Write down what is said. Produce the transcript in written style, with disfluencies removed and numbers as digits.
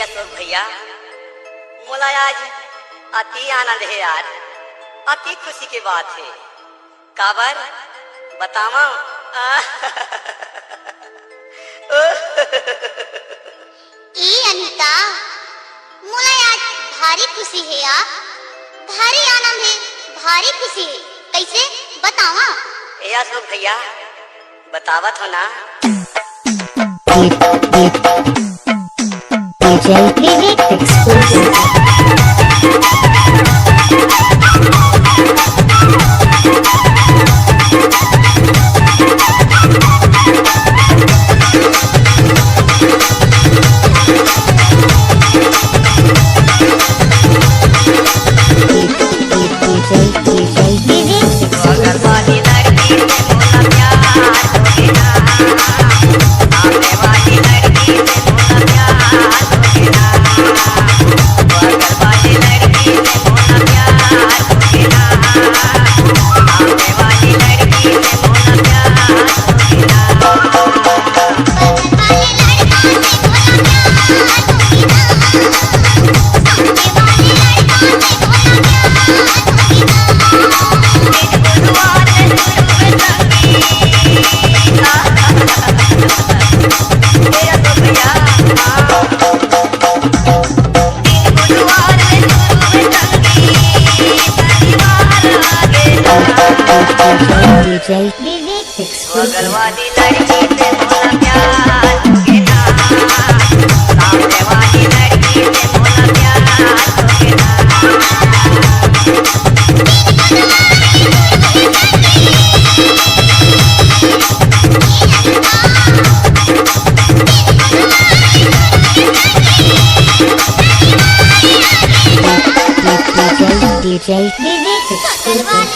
अशोक भैया मोला आज अति आनंद है यार, अति खुशी की बात है। काबर बतावा ए अनीता, मोला आज भारी खुशी है यार, भारी आनंद है, भारी खुशी है। कैसे बतावा? ए अशोक भैया बतावत हो ना। DJ Vivek Exclusive. DJ Vivek Exclusive. वाली लड़की से मोला प्यार होगे ना, सामने वाली लड़की से मोला प्यार होगे ना। DJ Vivek Exclusive.